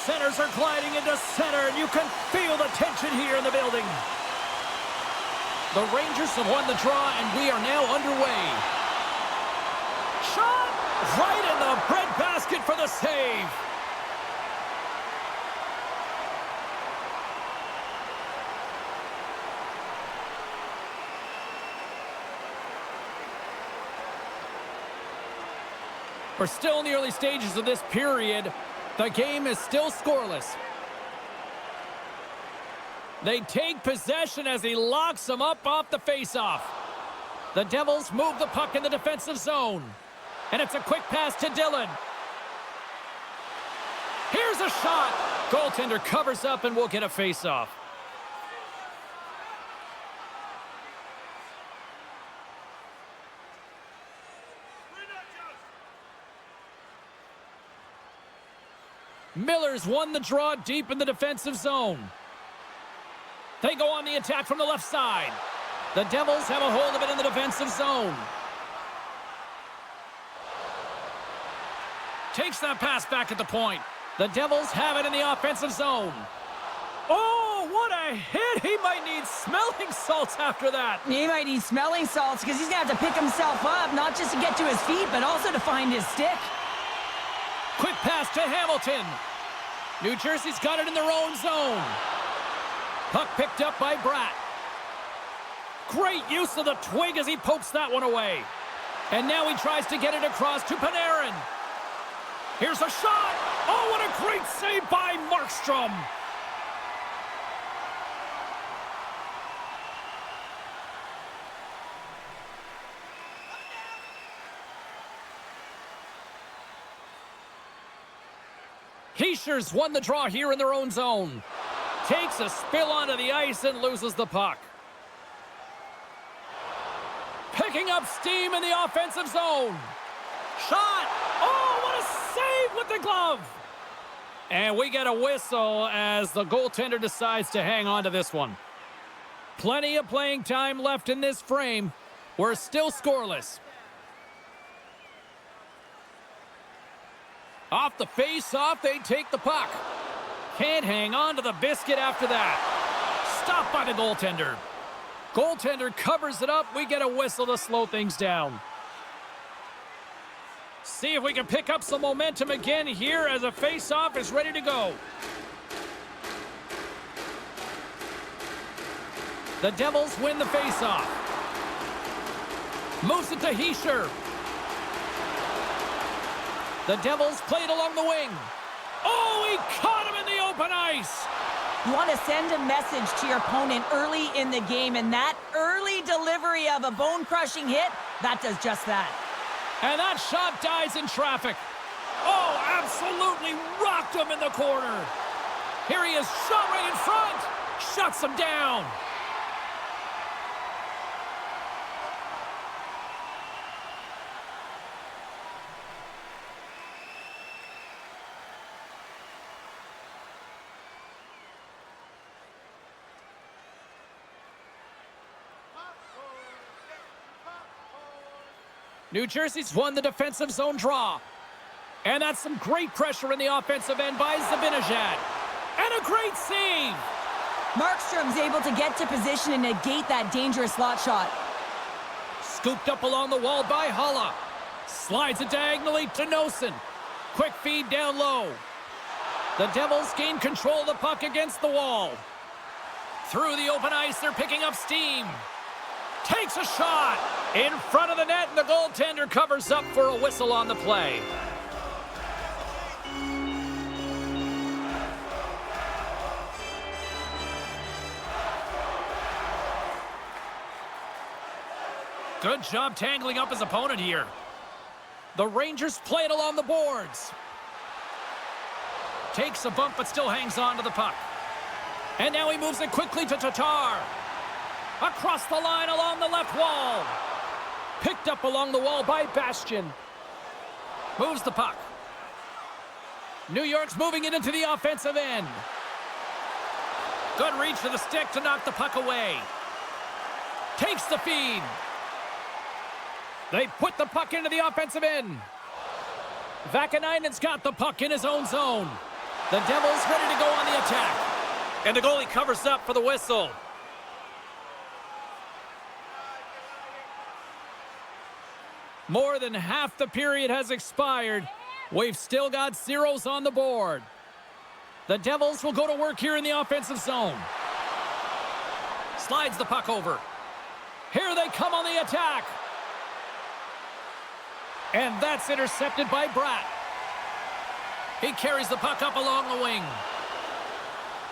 centers are gliding into center, and you can feel the tension here in the building. The Rangers have won the draw, and we are now underway. Shot! Right in the breadbasket for the save. We're still in the early stages of this period. The game is still scoreless. They take possession as he locks them up off the faceoff. The Devils move the puck in the defensive zone. And it's a quick pass to Dillon. Here's a shot. Goaltender covers up and we'll get a faceoff. Miller's won the draw deep in the defensive zone. They go on the attack from the left side. The Devils have a hold of it in the defensive zone. Takes that pass back at the point. The Devils have it in the offensive zone. Oh, what a hit! He might need smelling salts after that. He might need smelling salts because he's going to have to pick himself up, not just to get to his feet, but also to find his stick. Quick pass to Hamilton. New Jersey's got it in their own zone. Puck picked up by Bratt. Great use of the twig as he pokes that one away. And now he tries to get it across to Panarin. Here's a shot. Oh, what a great save by Markstrom. Heischer's won the draw here in their own zone. Takes a spill onto the ice and loses the puck. Picking up steam in the offensive zone. Shot! Oh, what a save with the glove! And we get a whistle as the goaltender decides to hang on to this one. Plenty of playing time left in this frame. We're still scoreless. Off the face-off, they take the puck. Can't hang on to the biscuit after that. Stopped by the goaltender. Goaltender covers it up. We get a whistle to slow things down. See if we can pick up some momentum again here as a face-off is ready to go. The Devils win the face-off. Moves it to Hischier. The Devils played along the wing. Oh, he caught him in the open ice. You want to send a message to your opponent early in the game, and that early delivery of a bone-crushing hit, that does just that. And that shot dies in traffic. Oh, absolutely rocked him in the corner. Here he is, shot right in front. Shuts him down. New Jersey's won the defensive zone draw. And that's some great pressure in the offensive end by Zibanejad. And a great save. Markstrom's able to get to position and negate that dangerous slot shot. Scooped up along the wall by Haula. Slides it diagonally to Noesen. Quick feed down low. The Devils gain control of the puck against the wall. Through the open ice, they're picking up steam. Takes a shot in front of the net, and the goaltender covers up for a whistle on the play. Good job tangling up his opponent here. The Rangers play it along the boards. Takes a bump, but still hangs on to the puck. And now he moves it quickly to Tatar. Across the line along the left wall. Picked up along the wall by Bastian. Moves the puck. New York's moving it into the offensive end. Good reach to the stick to knock the puck away. Takes the feed. They put the puck into the offensive end. Vakanainen's got the puck in his own zone. The Devils ready to go on the attack. And the goalie covers up for the whistle. More than half the period has expired. We've still got zeros on the board. The Devils will go to work here in the offensive zone. Slides the puck over. Here they come on the attack. And that's intercepted by Bratt. He carries the puck up along the wing.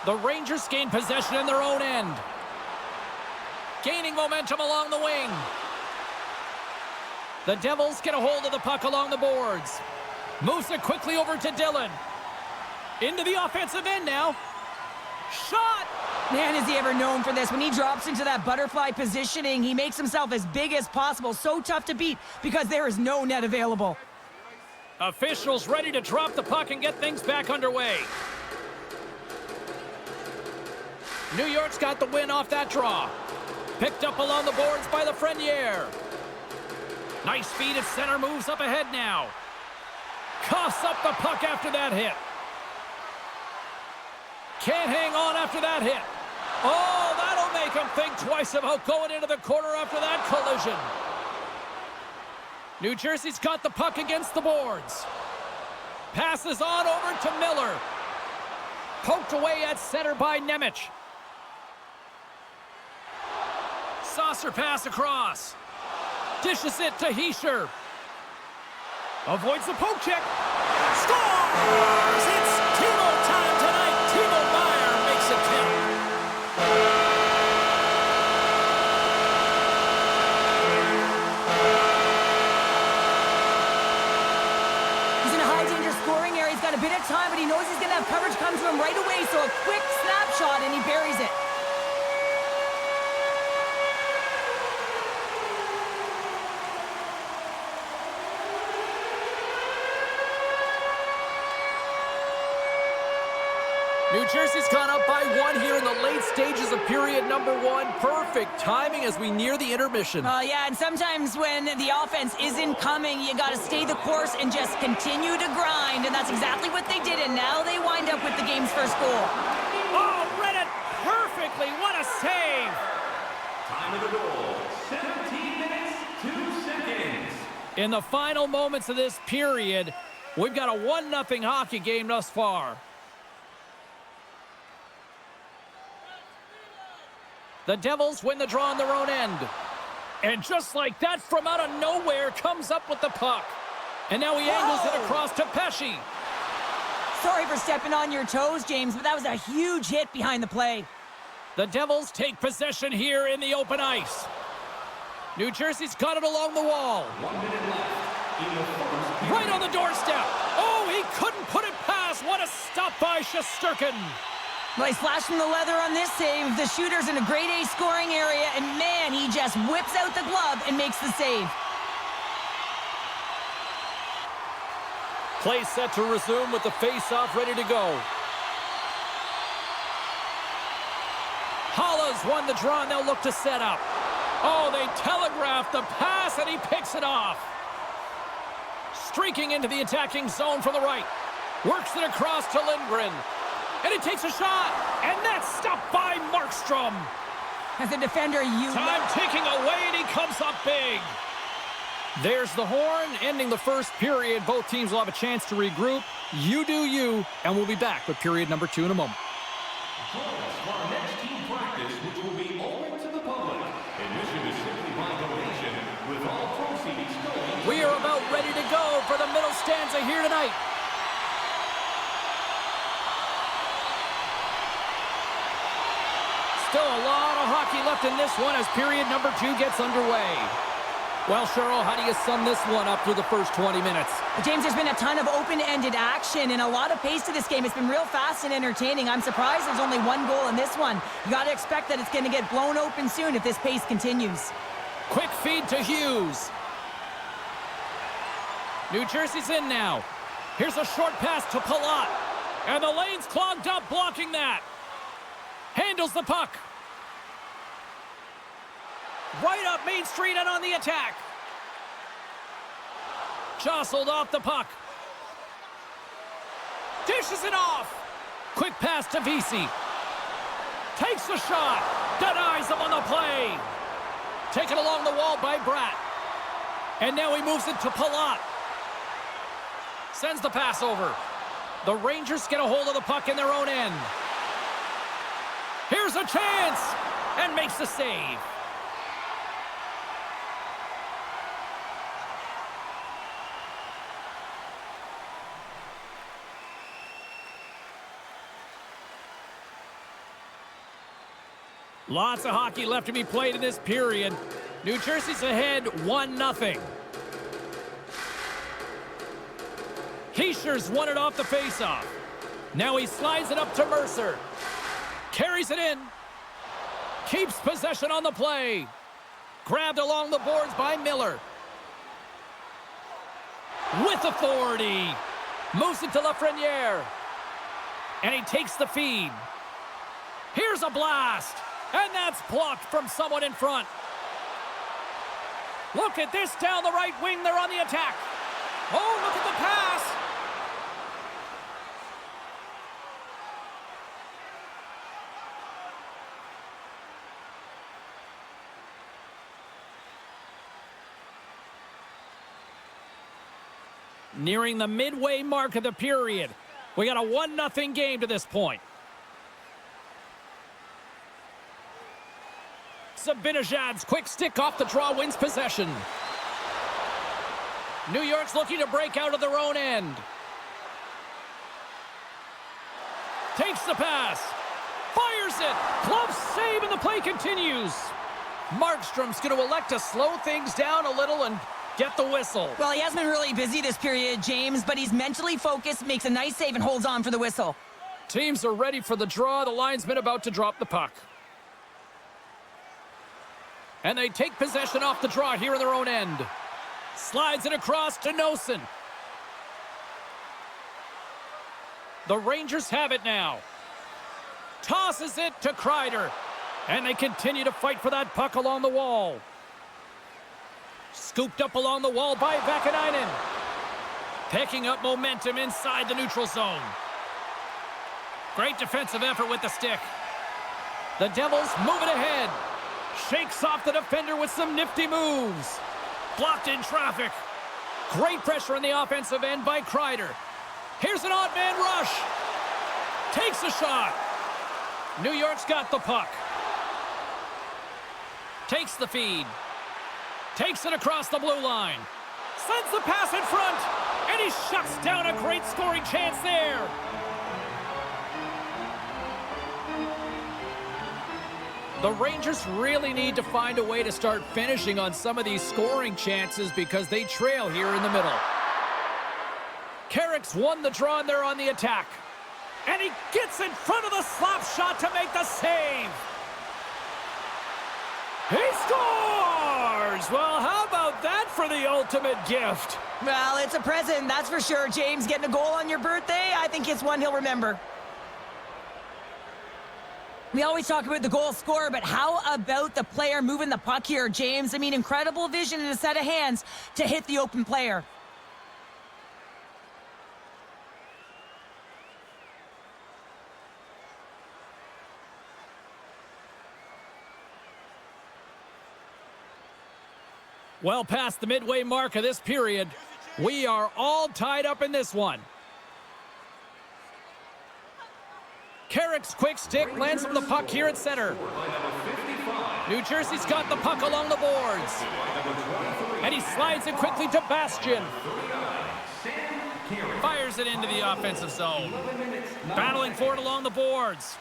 The Rangers gain possession in their own end. Gaining momentum along the wing. The Devils get a hold of the puck along the boards. Moves it quickly over to Dillon. Into the offensive end now. Shot! Man, is he ever known for this. When he drops into that butterfly positioning, he makes himself as big as possible. So tough to beat because there is no net available. Officials ready to drop the puck and get things back underway. New York's got the win off that draw. Picked up along the boards by Lafreniere. Nice feed at center, moves up ahead now. Coughs up the puck after that hit. Can't hang on after that hit. Oh, that'll make him think twice about going into the corner after that collision. New Jersey's got the puck against the boards. Passes on over to Miller. Poked away at center by Nemec. Saucer pass across. Dishes it to Hischier. Avoids the poke check. Scores! It's Timo time tonight. Timo Meier makes it count. He's in a high-danger scoring area. He's got a bit of time, but he knows he's going to have coverage come to him right away, so a quick snapshot, and he buries it. New Jersey's gone up by one here in the late stages of period number one. Perfect timing as we near the intermission. Yeah, and sometimes when the offense isn't coming, you got to stay the course and just continue to grind, and that's exactly what they did, and now they wind up with the game's first goal. Oh, read it perfectly. What a save. Time of the goal, 17 minutes, 2 seconds. In the final moments of this period, we've got a 1-0 hockey game thus far. The Devils win the draw on their own end. And just like that, from out of nowhere, comes up with the puck. And now he angles it across to Pesce. Sorry for stepping on your toes, James, but that was a huge hit behind the play. The Devils take possession here in the open ice. New Jersey's got it along the wall. 1 minute left in the first. Right on the doorstep. Oh, he couldn't put it past. What a stop by Shesterkin. Well, he's flashing the leather on this save. The shooter's in a grade A scoring area, and man, he just whips out the glove and makes the save. Play set to resume with the face-off ready to go. Halla's won the draw, and they'll look to set up. Oh, they telegraph the pass, and he picks it off. Streaking into the attacking zone from the right. Works it across to Lindgren. And he takes a shot, and that's stopped by Markstrom. As a defender, Time ticking away, and he comes up big. There's the horn, ending the first period. Both teams will have a chance to regroup. You do you, and we'll be back with period number 2 in a moment. Join us for our next team practice, which will be open to the public. Admission is simply by donation, with all proceeds going. We are about ready to go for the middle stanza here tonight. Still a lot of hockey left in this one as period number 2 gets underway. Well, Cheryl, how do you sum this one up through the first 20 minutes? James, there's been a ton of open-ended action and a lot of pace to this game. It's been real fast and entertaining. I'm surprised there's only one goal in this one. You got to expect that it's going to get blown open soon if this pace continues. Quick feed to Hughes. New Jersey's in now. Here's a short pass to Palat. And the lane's clogged up, blocking that. Handles the puck. Right up Main Street and on the attack. Jostled off the puck. Dishes it off. Quick pass to VC. Takes the shot. Denies him on the play. Taken along the wall by Bratt. And now he moves it to Palat. Sends the pass over. The Rangers get a hold of the puck in their own end. Here's a chance. And makes the save. Lots of hockey left to be played in this period. New Jersey's ahead 1-0. Heischer's won it off the faceoff. Now he slides it up to Mercer. Carries it in. Keeps possession on the play. Grabbed along the boards by Miller. With authority. Moves it to Lafreniere. And he takes the feed. Here's a blast. And that's blocked from someone in front. Look at this down the right wing. They're on the attack. Oh, look at the pass. Nearing the midway mark of the period. We got a 1-0 game to this point. Zibanejad's quick stick off the draw wins possession. New York's looking to break out of their own end. Takes the pass. Fires it. Glove save and the play continues. Markstrom's going to elect to slow things down a little and get the whistle. Well, he has been really busy this period, James, but he's mentally focused, makes a nice save, and holds on for the whistle. Teams are ready for the draw. The linesman about to drop the puck. And they take possession off the draw here in their own end. Slides it across to Nosen. The Rangers have it now. Tosses it to Kreider. And they continue to fight for that puck along the wall. Scooped up along the wall by Vakanainen. Picking up momentum inside the neutral zone. Great defensive effort with the stick. The Devils move it ahead. Shakes off the defender with some nifty moves. Blocked in traffic. Great pressure on the offensive end by Kreider. Here's an odd man rush. Takes a shot. New York's got the puck. Takes the feed. Takes it across the blue line. Sends the pass in front. And he shuts down a great scoring chance there. The Rangers really need to find a way to start finishing on some of these scoring chances because they trail here in the middle. Carrick's won the draw and they're on the attack. And he gets in front of the slap shot to make the save. He scores! Well, how about that for the ultimate gift? Well, it's a present, that's for sure, James. Getting a goal on your birthday, I think it's one he'll remember. We always talk about the goal scorer, but how about the player moving the puck here, James? I mean, incredible vision and a set of hands to hit the open player. Well past the midway mark of this period, we are all tied up in this one. Carrick's quick stick lands him the puck here at center. New Jersey's got the puck along the boards. And he slides it quickly to Bastian. Fires it into the offensive zone. Battling for it along the boards.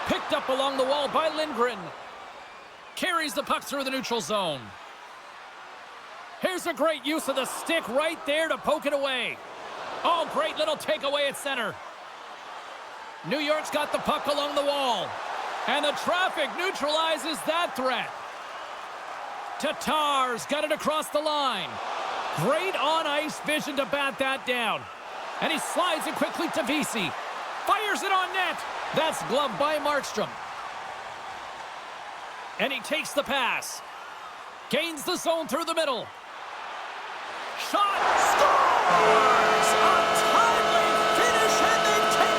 Picked up along the wall by Lindgren. Carries the puck through the neutral zone. Here's a great use of the stick right there to poke it away. Oh, great little takeaway at center. New York's got the puck along the wall. And the traffic neutralizes that threat. Tatar's got it across the line. Great on-ice vision to bat that down. And he slides it quickly to VC. Fires it on net. That's gloved by Markstrom. And he takes the pass. Gains the zone through the middle. Shot. Scores! A timely finish, and they take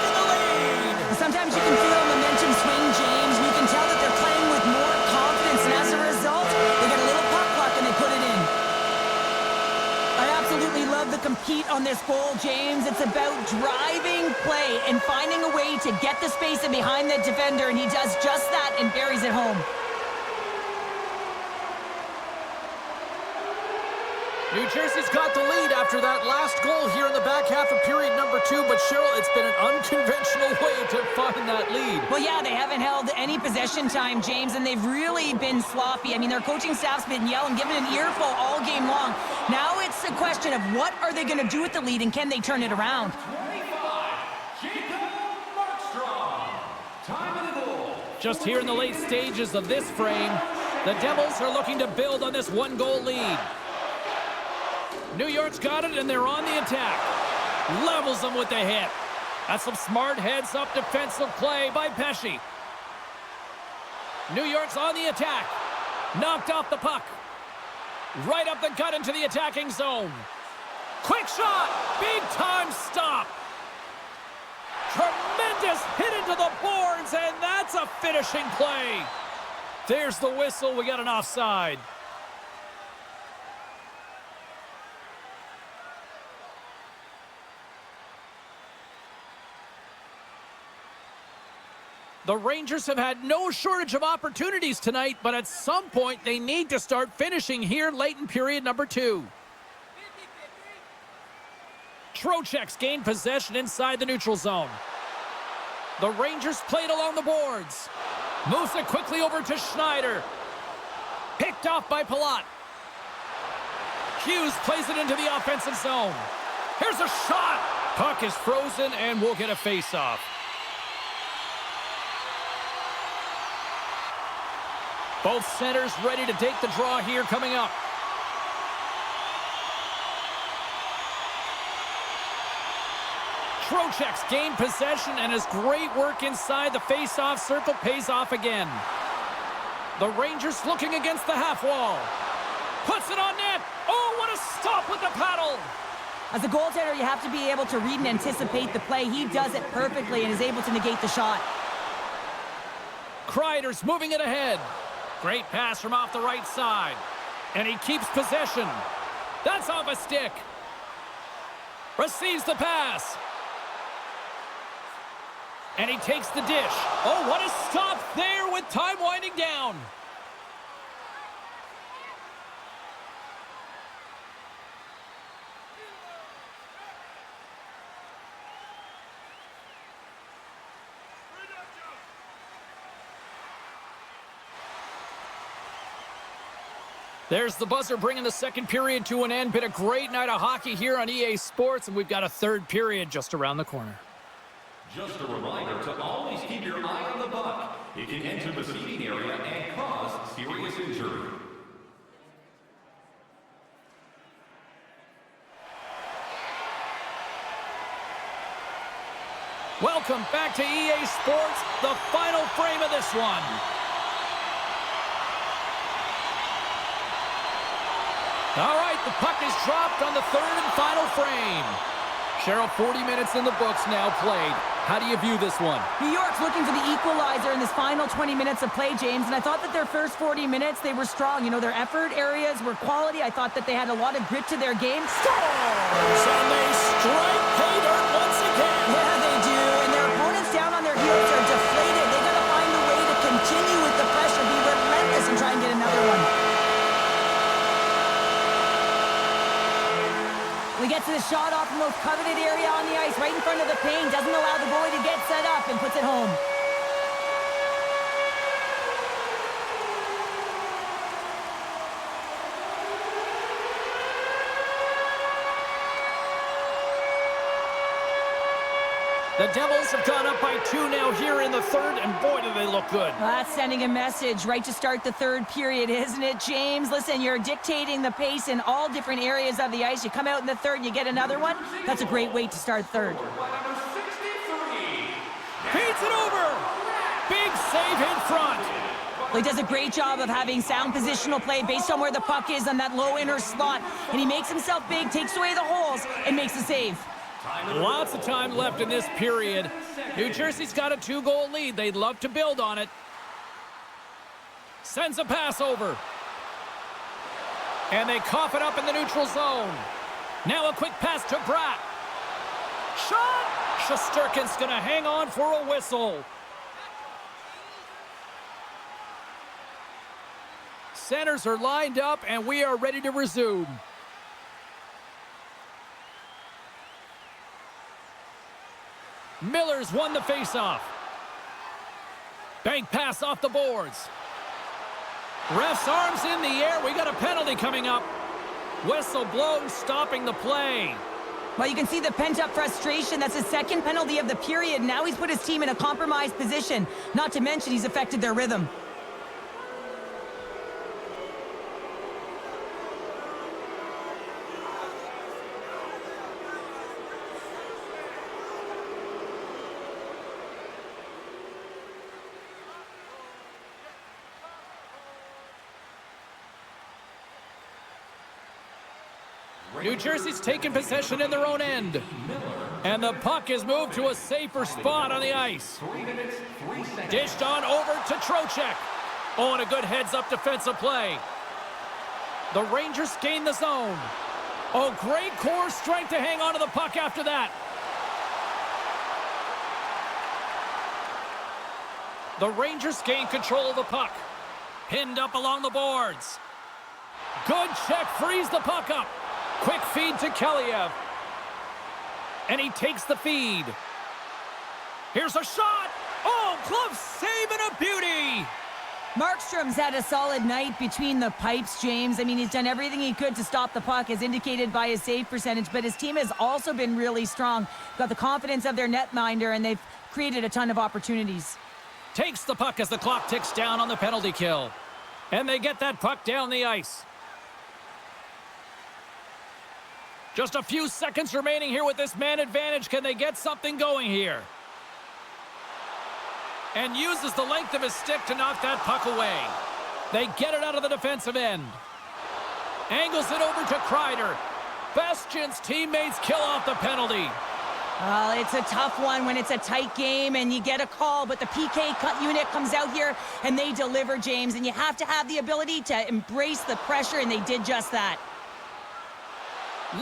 about driving play and finding a way to get the space in behind the defender, and he does just that and buries it home. New Jersey's got the lead after that last goal here in the back half of period number 2, but Cheryl, it's been an unconventional way to find that lead. Well, yeah, they haven't held any possession time, James, and they've really been sloppy. I mean, their coaching staff's been yelling, giving an earful all game long. Now it's a question of what are they going to do with the lead, and can they turn it around? 25, Jacob Markstrom. Time of the goal. Just here in the late stages of this frame, the Devils are looking to build on this one-goal lead. New York's got it, and they're on the attack. Levels them with the hit. That's some smart heads-up defensive play by Pesce. New York's on the attack. Knocked off the puck. Right up the gut into the attacking zone. Quick shot. Big-time stop. Tremendous hit into the boards, and that's a finishing play. There's the whistle. We got an offside. The Rangers have had no shortage of opportunities tonight, but at some point they need to start finishing here late in period number 2. Trocheck's gained possession inside the neutral zone. The Rangers played along the boards. Moves it quickly over to Schneider. Picked off by Palat. Hughes plays it into the offensive zone. Here's a shot. Puck is frozen and we'll get a face-off. Both centers ready to take the draw here coming up. Trocheck's gained possession, and his great work inside the face-off circle pays off again. The Rangers looking against the half wall. Puts it on net. Oh, what a stop with the paddle. As a goaltender, you have to be able to read and anticipate the play. He does it perfectly and is able to negate the shot. Kreider's moving it ahead. Great pass from off the right side. And he keeps possession. That's off a stick. Receives the pass. And he takes the dish. Oh, what a stop there with time winding down. There's the buzzer bringing the second period to an end. Been a great night of hockey here on EA Sports, and we've got a third period just around the corner. Just a reminder to always keep your eye on the puck. It can enter the seating area and cause serious injury. Welcome back to EA Sports, the final frame of this one. All right, the puck is dropped on the third and final frame. Cheryl, 40 minutes in the books now played. How do you view this one? New York's looking for the equalizer in this final 20 minutes of play, James, and I thought that their first 40 minutes, they were strong. You know, their effort areas were quality. I thought that they had a lot of grit to their game. Scores! And they strike pay dirt once again. Yeah, they do, and their opponents down on their heels are deflated. They got to find a way to continue with the pressure, be relentless, and try and get another one. We get to the shot off the most coveted area on the ice, right in front of the paint. Doesn't allow the goalie to get set up and puts it home. The Devils have gone up by 2 now here in the third, and boy, do they look good. Well, that's sending a message right to start the third period, isn't it, James? Listen, you're dictating the pace in all different areas of the ice. You come out in the third, you get another one. That's a great way to start third. Feeds it over. Big save in front. Well, he does a great job of having sound positional play based on where the puck is on that low inner slot. And he makes himself big, takes away the holes, and makes the save. Lots of time left in this period. New Jersey's got a 2-goal lead. They'd love to build on it. Sends a pass over. And they cough it up in the neutral zone. Now a quick pass to Bratt. Shot! Shesterkin's going to hang on for a whistle. Centers are lined up, and we are ready to resume. Miller's won the faceoff. Bank pass off the boards. Ref's arms in the air. We got a penalty coming up. Whistle blows, stopping the play. Well, you can see the pent-up frustration. That's his second penalty of the period. Now he's put his team in a compromised position. Not to mention he's affected their rhythm. New Jersey's taken possession in their own end. And the puck is moved to a safer spot on the ice. Dished on over to Trocheck. Oh, and a good heads-up defensive play. The Rangers gain the zone. Oh, great core strength to hang on to the puck after that. The Rangers gain control of the puck. Pinned up along the boards. Good check, frees the puck up. Quick feed to Keliev. And he takes the feed. Here's a shot. Oh, glove save and a beauty. Markstrom's had a solid night between the pipes, James. I mean, he's done everything he could to stop the puck, as indicated by his save percentage, but his team has also been really strong. Got the confidence of their netminder, and they've created a ton of opportunities. Takes the puck as the clock ticks down on the penalty kill. And they get that puck down the ice. Just a few seconds remaining here with this man advantage. Can they get something going here? And uses the length of his stick to knock that puck away. They get it out of the defensive end. Angles it over to Kreider. Bastian's teammates kill off the penalty. Well, it's a tough one when it's a tight game and you get a call, but the PK unit comes out here and they deliver, James, and you have to have the ability to embrace the pressure, and they did just that.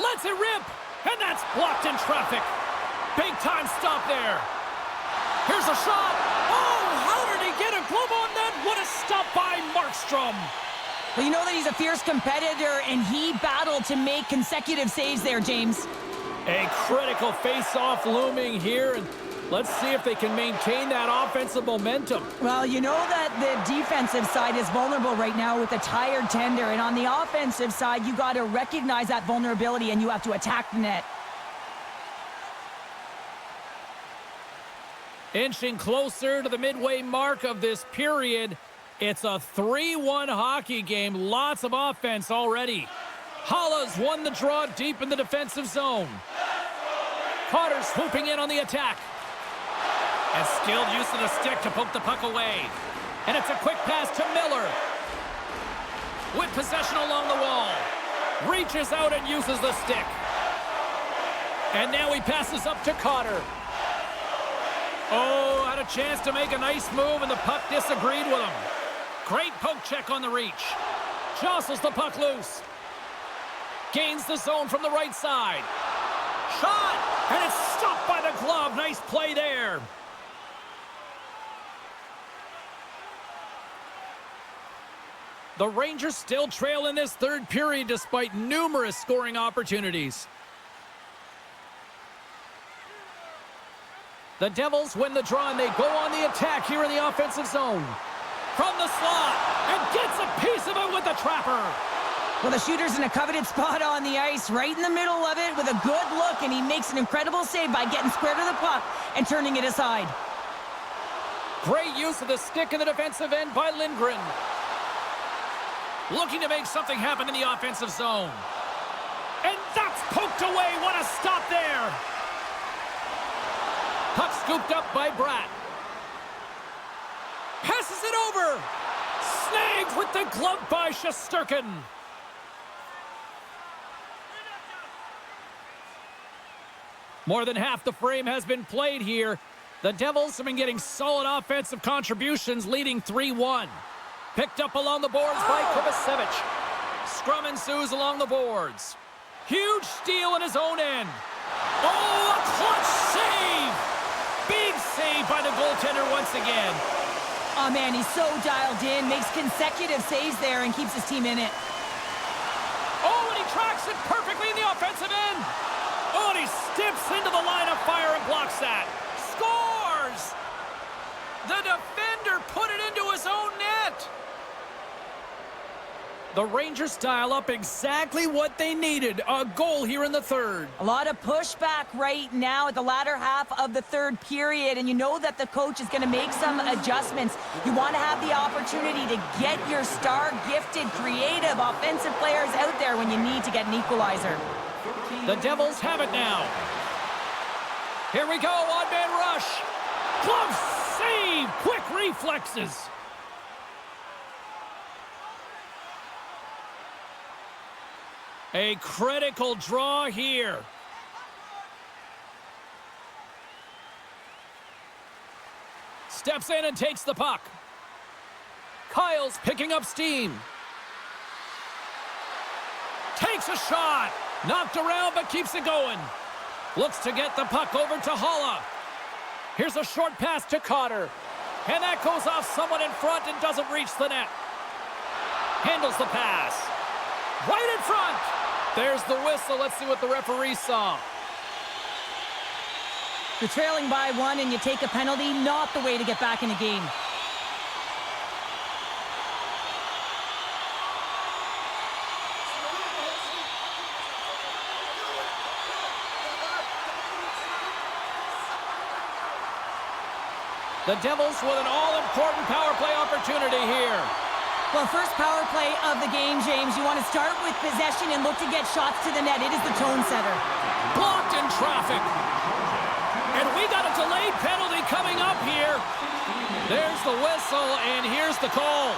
Lets it rip, and that's blocked in traffic. Big time stop there. Here's a shot. Oh, how did he get a glove on that? What a stop by Markstrom. Well, you know that he's a fierce competitor, and he battled to make consecutive saves there, James. A critical face-off looming here, and let's see if they can maintain that offensive momentum. Well, you know that the defensive side is vulnerable right now with a tired tender, and on the offensive side, you got to recognize that vulnerability, and you have to attack the net. Inching closer to the midway mark of this period, it's a 3-1 hockey game. Lots of offense already. Halla's won the draw deep in the defensive zone. Carter swooping in on the attack. And skilled use of the stick to poke the puck away. And it's a quick pass to Miller. With possession along the wall. Reaches out and uses the stick. And now he passes up to Carter. Oh, had a chance to make a nice move, and the puck disagreed with him. Great poke check on the reach. Jostles the puck loose. Gains the zone from the right side. Shot! And it's stopped by the glove. Nice play there. The Rangers still trail in this third period despite numerous scoring opportunities. The Devils win the draw, and they go on the attack here in the offensive zone. From the slot, and gets a piece of it with the trapper. Well, the shooter's in a coveted spot on the ice, right in the middle of it with a good look, and he makes an incredible save by getting square to the puck and turning it aside. Great use of the stick in the defensive end by Lindgren. Looking to make something happen in the offensive zone. And that's poked away. What a stop there. Puck scooped up by Bratt. Passes it over. Snagged with the glove by Shesterkin. More than half the frame has been played here. The Devils have been getting solid offensive contributions, leading 3-1. Picked up along the boards by Kovacevic. Scrum ensues along the boards. Huge steal in his own end. Oh, a clutch save! Big save by the goaltender once again. Oh, man, he's so dialed in, makes consecutive saves there and keeps his team in it. Oh, and he tracks it perfectly in the offensive end. Oh, and he steps into the line of fire and blocks that. Scores! The defender put it into his own net. The Rangers dial up exactly what they needed. A goal here in the third. A lot of pushback right now at the latter half of the third period, and you know that the coach is going to make some adjustments. You want to have the opportunity to get your star-gifted, creative, offensive players out there when you need to get an equalizer. The Devils have it now. Here we go, odd-man rush. Glove save, quick reflexes. A critical draw here. Steps in and takes the puck. Kyle's picking up steam. Takes a shot. Knocked around but keeps it going. Looks to get the puck over to Holla. Here's a short pass to Cotter. And that goes off someone in front and doesn't reach the net. Handles the pass. Right in front. There's the whistle. Let's see what the referee saw. You're trailing by one and you take a penalty, not the way to get back in the game. The Devils with an all-important power play opportunity here. Well, first power play of the game, James. You want to start with possession and look to get shots to the net. It is the tone setter. Blocked in traffic. And we got a delayed penalty coming up here. There's the whistle, and here's the call.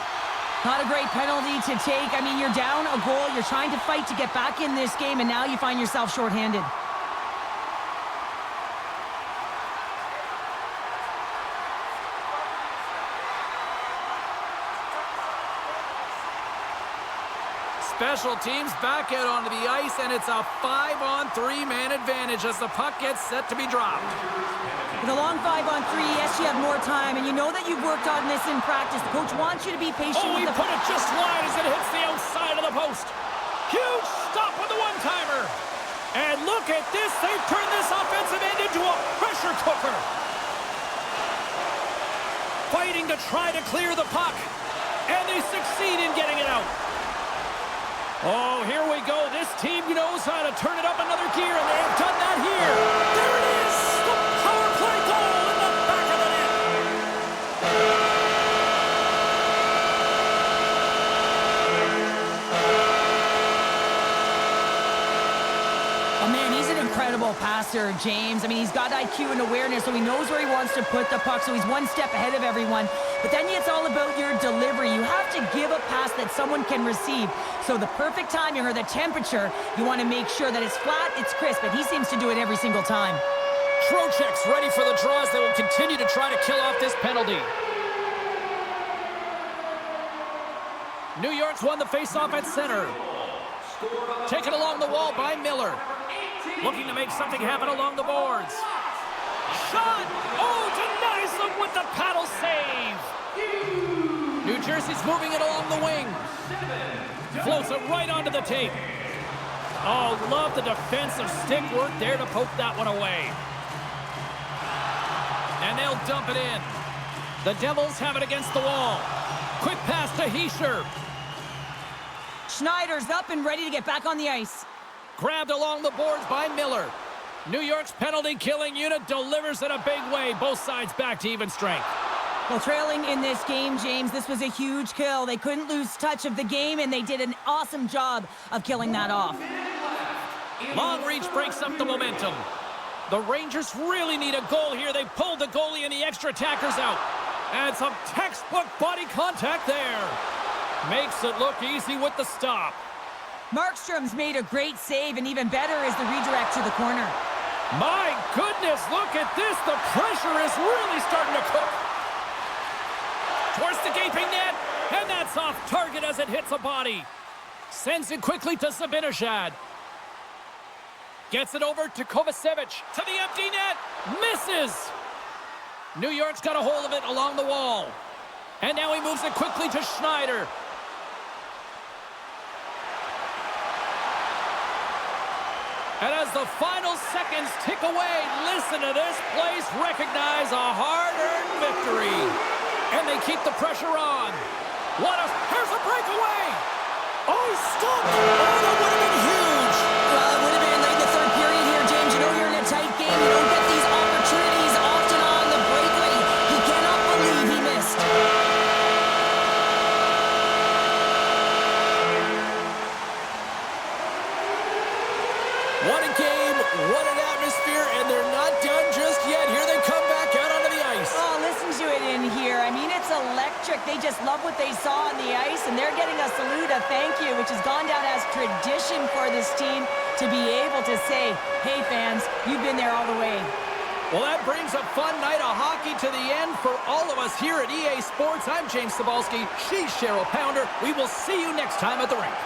Not a great penalty to take. I mean, you're down a goal. You're trying to fight to get back in this game, and now you find yourself shorthanded. Special teams back out onto the ice, and it's a 5-on-3 man advantage as the puck gets set to be dropped. With a long 5-on-3, yes, you have more time, and you know that you've worked on this in practice. The coach wants you to be patient. Oh, he put it just wide as it hits the outside of the post. Huge stop with the one-timer. And look at this. They've turned this offensive end into a pressure cooker. Fighting to try to clear the puck, and they succeed in getting it out. Oh, here we go. This team knows how to turn it up another gear, and they have done that here. There it is! The power play goal in the back of the net. Oh, man, he's an incredible passer, James. I mean, he's got IQ and awareness, so he knows where he wants to put the puck, so he's one step ahead of everyone. But then it's all about your delivery. You have to give a pass that someone can receive. So the perfect timing or the temperature, you want to make sure that it's flat, it's crisp, and he seems to do it every single time. Trocheck's ready for the draws. They will continue to try to kill off this penalty. New York's won the faceoff at center. Taken along the wall by Miller. Looking to make something happen along the boards. Shot! Oh, denies them with the paddle save! New Jersey's moving it along the wing. Floats it right onto the tape. Oh, love the defensive stick work there to poke that one away. And they'll dump it in. The Devils have it against the wall. Quick pass to Hischier. Schneider's up and ready to get back on the ice. Grabbed along the boards by Miller. New York's penalty-killing unit delivers in a big way. Both sides back to even strength. Well, trailing in this game, James, this was a huge kill. They couldn't lose touch of the game, and they did an awesome job of killing that off. Long reach breaks up the momentum. The Rangers really need a goal here. They pulled the goalie and the extra attackers out. And some textbook body contact there. Makes it look easy with the stop. Markstrom's made a great save, and even better is the redirect to the corner. My goodness, look at this. The pressure is really starting to cook. Towards the gaping net, and that's off target as it hits a body. Sends it quickly to Zibanejad. Gets it over to Kovacevic. To the empty net. Misses. New York's got a hold of it along the wall. And now he moves it quickly to Schneider. And as the final seconds tick away, listen to this place recognize a hard-earned victory. And they keep the pressure on. Here's a breakaway. Oh, he's stopped. Oh, that would have been huge. Well, it would have been late in the third period here, James. You know you're in a tight game. You don't get these opportunities often on the breakaway. He cannot believe he missed. What a game, what an atmosphere, and they're not done just yet. Here they come back out onto the ice. Oh, listen to it in here. I mean, it's electric. They just love what they saw on the ice, and they're getting a salute, a thank you, which has gone down as tradition for this team to be able to say, hey, fans, you've been there all the way. Well, that brings a fun night of hockey to the end for all of us here at EA Sports. I'm James Cebulski. She's Cheryl Pounder. We will see you next time at the rink.